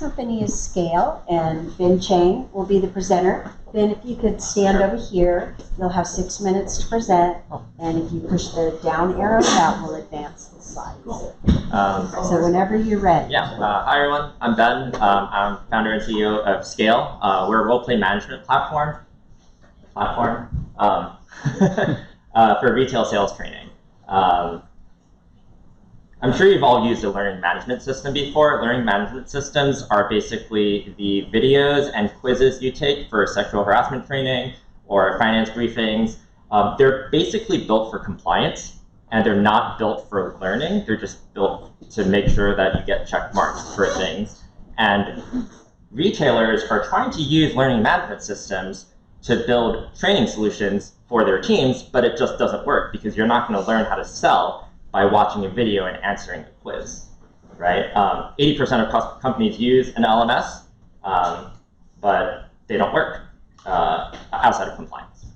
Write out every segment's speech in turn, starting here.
next company is Scale, and Ben Chang will be the presenter. Ben, if you could stand over here, you'll have 6 minutes to present, and if you push the down arrow, that will advance the slides. Cool. So whenever you're ready. Yeah. Hi, everyone. I'm Ben. I'm founder and CEO of Skale. We're a role-play management platform for retail sales training. I'm sure you've all used a learning management system before. Learning management systems are basically the videos and quizzes you take for sexual harassment training or finance briefings. They're basically built for compliance, and they're not built for learning. They're just built to make sure that you get check marks for things. And retailers are trying to use learning management systems to build training solutions for their teams, but it just doesn't work because you're not going to learn how to sell by watching a video and answering a quiz, right? 80% of companies use an LMS, but they don't work outside of compliance.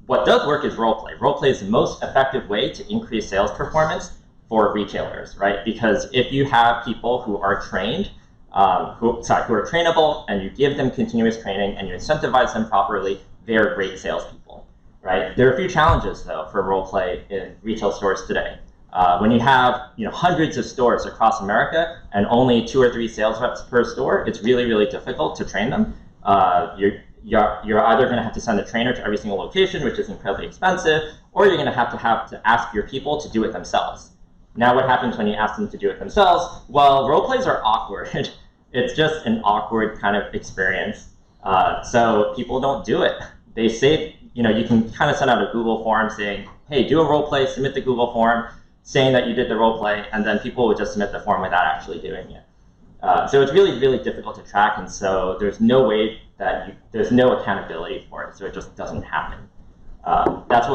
What does work is roleplay. Roleplay is the most effective way to increase sales performance for retailers, right? Because if you have people who are trained, who are trainable, and you give them continuous training and you incentivize them properly, they're great salespeople. Right? There are a few challenges, though, for role play in retail stores today. When you have hundreds of stores across America and only 2 or 3 sales reps per store, it's really, really difficult to train them. You're either going to have to send a trainer to every single location, which is incredibly expensive, or you're going to have to ask your people to do it themselves. Now, what happens when you ask them to do it themselves? Well, role plays are awkward. It's just an awkward kind of experience. So people don't do it. They say, you can kind of send out a Google form saying, hey, do a role play, submit the Google form, saying that you did the role play, and then people would just submit the form without actually doing it. So it's really, really difficult to track, and so there's no way there's no accountability for it, so it just doesn't happen. That's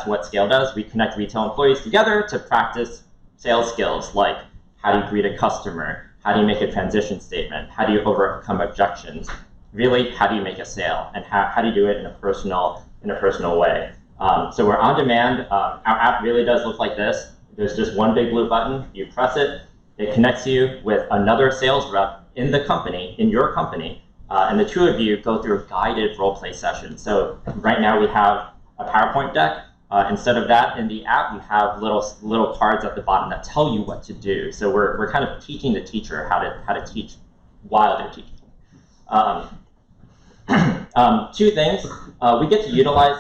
what Scale does. We connect retail employees together to practice sales skills like how do you greet a customer, how do you make a transition statement, how do you overcome objections, really, how do you make a sale, and how do you do it in a personal way? So we're on demand. Our app really does look like this. There's just one big blue button. You press it. It connects you with another sales rep in your company, and the two of you go through a guided role play session. So right now we have a PowerPoint deck. Instead of that, in the app, you have little cards at the bottom that tell you what to do. So we're kind of teaching the teacher how to teach while they're teaching. 2 things. We get to utilize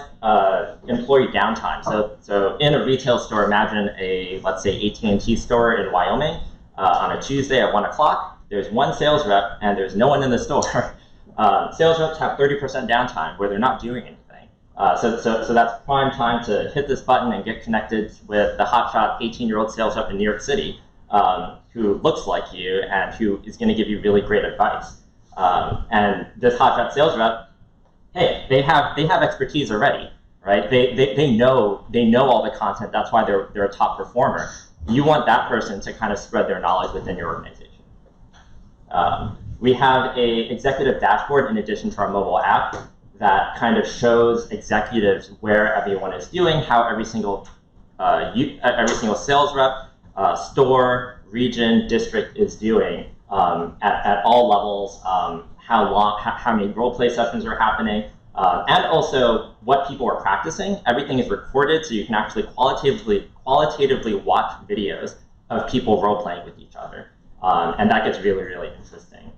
employee downtime. So in a retail store, imagine let's say AT&T store in Wyoming. On a Tuesday at 1 o'clock, there's one sales rep and there's no one in the store. Sales reps have 30% downtime where they're not doing anything. So that's prime time to hit this button and get connected with the hotshot 18-year-old sales rep in New York City who looks like you and who is going to give you really great advice. And this hotshot sales rep, hey, they have expertise already, right? They know all the content. That's why they're a top performer. You want that person to kind of spread their knowledge within your organization. We have a executive dashboard in addition to our mobile app that kind of shows executives where everyone is doing, how every single sales rep, store, region, district is doing at all levels, how many role play sessions are happening, and also what people are practicing. Everything is recorded, so you can actually qualitatively watch videos of people role playing with each other, and that gets really, really interesting.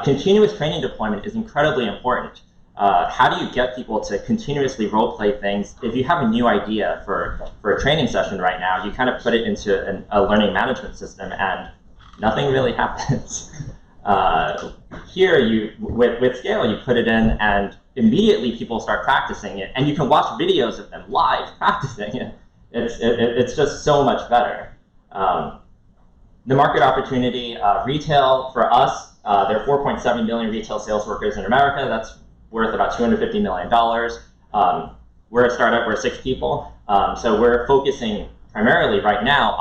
Continuous training deployment is incredibly important. How do you get people to continuously role play things? If you have a new idea for a training session right now, you kind of put it into a learning management system, and nothing really happens. Here, with Scale, you put it in, and immediately people start practicing it, and you can watch videos of them live practicing it. It's just so much better. The market opportunity, retail for us, there are 4.7 million retail sales workers in America. That's worth about $250 million. We're a startup, we're 6 people. So we're focusing primarily right now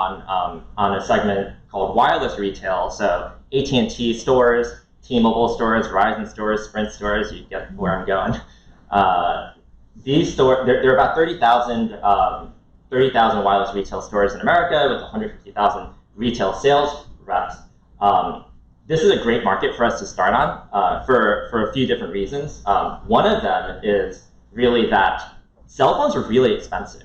on a segment called wireless retail. So AT&T stores, T-Mobile stores, Verizon stores, Sprint stores, you get where I'm going. These stores, there are about 30,000 wireless retail stores in America with 150,000 retail sales reps. this is a great market for us to start on for a few different reasons. One of them is really that cell phones are really expensive.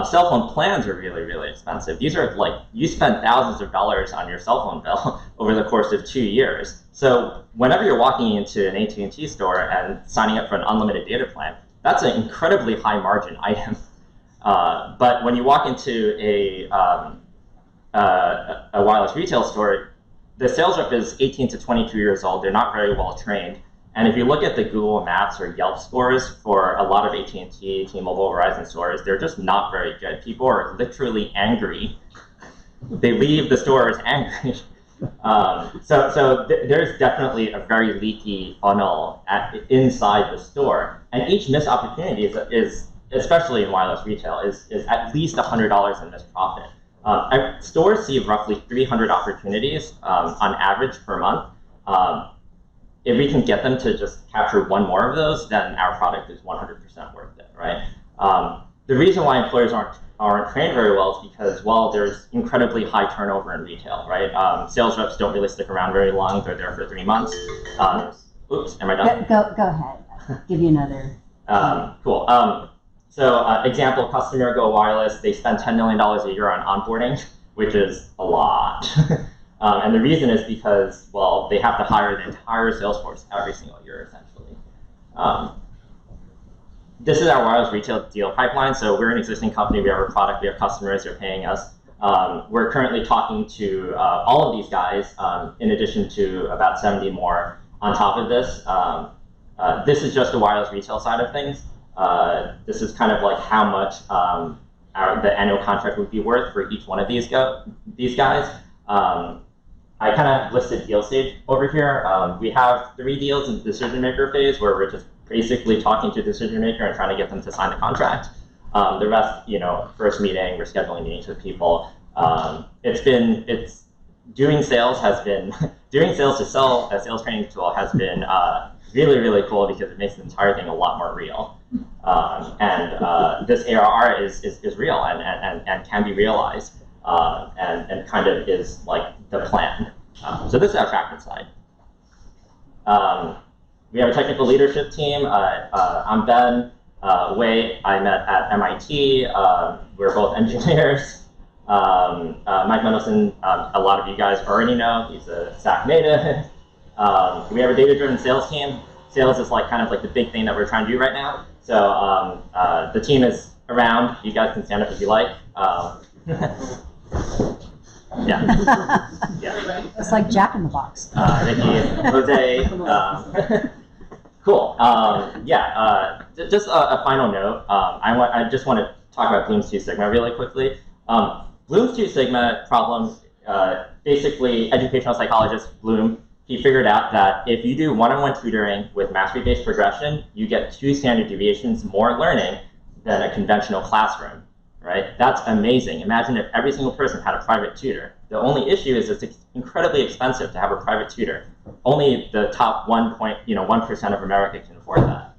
Cell phone plans are really, really expensive. These are like, you spend thousands of dollars on your cell phone bill over the course of 2 years. So whenever you're walking into an AT&T store and signing up for an unlimited data plan, that's an incredibly high margin item. But when you walk into a wireless retail store, the sales rep is 18 to 22 years old. They're not very well trained. And if you look at the Google Maps or Yelp scores for a lot of AT&T, T-Mobile, Verizon stores, they're just not very good. People are literally angry. They leave the stores angry. There's definitely a very leaky funnel inside the store. And each missed opportunity is especially in wireless retail, is at least $100 in missed profit. Stores see roughly 300 opportunities on average per month. If we can get them to just capture one more of those, then our product is 100% worth it, right? The reason why employers aren't trained very well is because, well, there's incredibly high turnover in retail, right? Sales reps don't really stick around very long. They're there for 3 months. Oops, am I done? Go ahead. Give you another. Cool. Example, customer go wireless. They spend $10 million a year on onboarding, which is a lot. And the reason is because, well, they have to hire the entire sales force every single year, essentially. This is our wireless retail deal pipeline. So we're an existing company. We have a product. We have customers. They're paying us. We're currently talking to all of these guys, in addition to about 70 more on top of this. This is just the wireless retail side of things. This is kind of like how much the annual contract would be worth for each one of these guys. I kind of listed deal stage over here. We have 3 deals in the decision maker phase where we're just basically talking to the decision maker and trying to get them to sign the contract. The rest, first meeting, we're scheduling meetings with people. Doing sales to sell a sales training tool has been really, really cool because it makes the entire thing a lot more real. This ARR is real and can be realized. And kind of is like the plan. So this is our traction side. We have a technical leadership team. I'm Ben. Wei, I met at MIT. We're both engineers. Mike Mendelson, a lot of you guys already know. He's a Sac native. We have a data-driven sales team. Sales is kind of the big thing that we're trying to do right now. So the team is around. You guys can stand up if you like. Yeah. It's like Jack in the Box. Ricky, Jose. Cool. Just a final note. I just want to talk about Bloom's 2 Sigma really quickly. Bloom's 2 Sigma problem, basically, educational psychologist Bloom, he figured out that if you do one-on-one tutoring with mastery-based progression, you get 2 standard deviations more learning than a conventional classroom. Right? That's amazing. Imagine if every single person had a private tutor. The only issue is it's incredibly expensive to have a private tutor. Only the top 1% of America can afford that.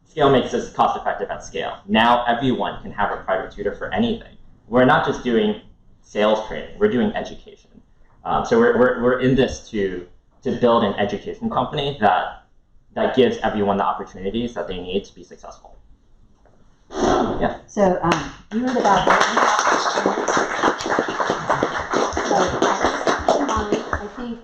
Scale makes this cost-effective at scale. Now everyone can have a private tutor for anything. We're not just doing sales training. We're doing education. So we're in this to build an education company that gives everyone the opportunities that they need to be successful. Yeah. So you heard about I think,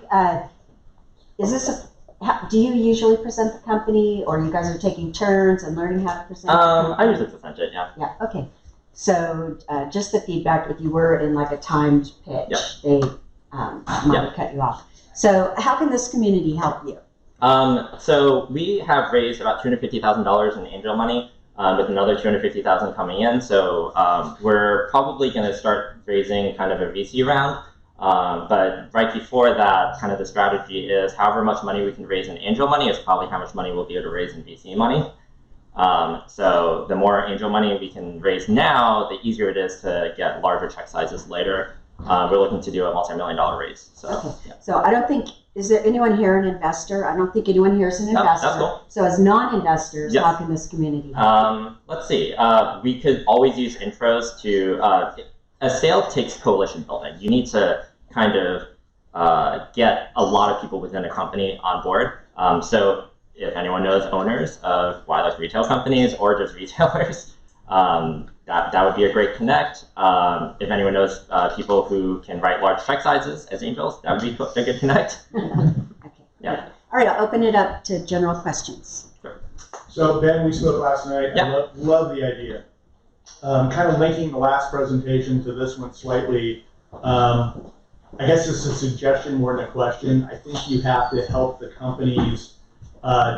do you usually present the company, or you guys are taking turns and learning how to present? I usually present it, yeah. Yeah, okay. So just the feedback, if you were in a timed pitch, Yep. they might have cut you off. So how can this community help you? So we have raised about $250,000 in angel money. With another $250,000 coming in. So we're probably going to start raising kind of a VC round. But right before that, kind of the strategy is however much money we can raise in angel money is probably how much money we'll be able to raise in VC money. So the more angel money we can raise now, the easier it is to get larger check sizes later. We're looking to do a multi-million-dollar raise. So, okay. Yeah. So I don't think, is there anyone here an investor? I don't think anyone here is an investor. That's cool. So as non-investors, Yes. how can this community help? Let's see. We could always use intros to, a sale takes coalition building. You need to kind of get a lot of people within a company on board. So if anyone knows owners of wildlife retail companies or just retailers, that would be a great connect. If anyone knows people who can write large check sizes as angels, that would be a good connect. Okay. Yeah. All right, I'll open it up to general questions. Sure. So Ben, we spoke last night. Yeah. I love the idea. Kind of linking the last presentation to this one slightly. I guess it's a suggestion more than a question. I think you have to help the companies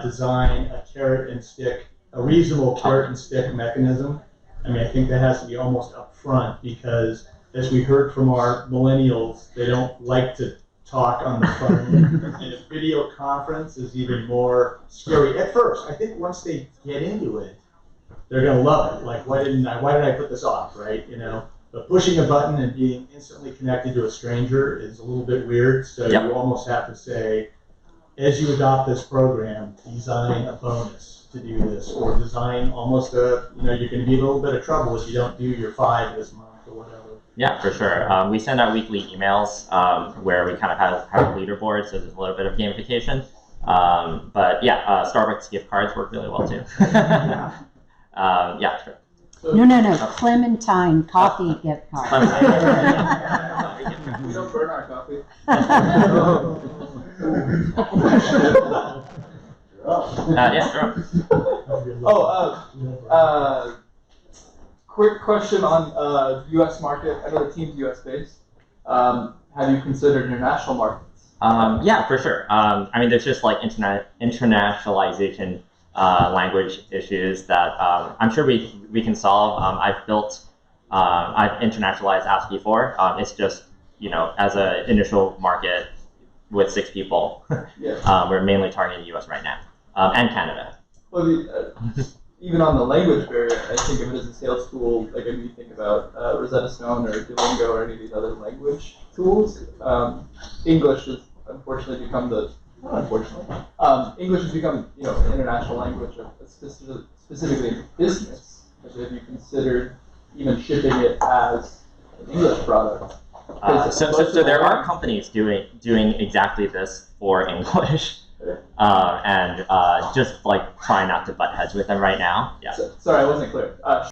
design a carrot and stick, a reasonable carrot and stick mechanism. I mean, I think that has to be almost upfront because, as we heard from our millennials, they don't like to talk on the phone. And a video conference is even more scary at first. I think once they get into it, they're gonna love it. Like, why did I put this off, right? You know, but pushing a button and being instantly connected to a stranger is a little bit weird. So Yep. you almost have to say, as you adopt this program, design a bonus to do this, or design almost a, you know, you're going to be in a little bit of trouble if you don't do your 5 this month or whatever. Yeah, for sure. We send out weekly emails where we kind of have a leaderboard, so there's a little bit of gamification. But yeah, Starbucks gift cards work really well too. Yeah, sure. No, Clementine coffee gift card. We don't burn our coffee. Yeah, sure. Quick question on U.S. market. I know the team's U.S. based. Have you considered international markets? Yeah, for sure. I mean, there's just like internationalization language issues that I'm sure we can solve. I've internationalized apps before. It's just, you know, as an initial market with 6 people, Yeah. we're mainly targeting the US right now, and Canada. Well, even on the language barrier, I think of it as a sales tool. Like if you think about Rosetta Stone or Duolingo or any of these other language tools, English has unfortunately become English has become, you know, an international language, specifically in business. Have you considered even shipping it as an English product? So there are companies doing exactly this for English, and just like trying not to butt heads with them right now. Yeah. Sorry, I wasn't clear.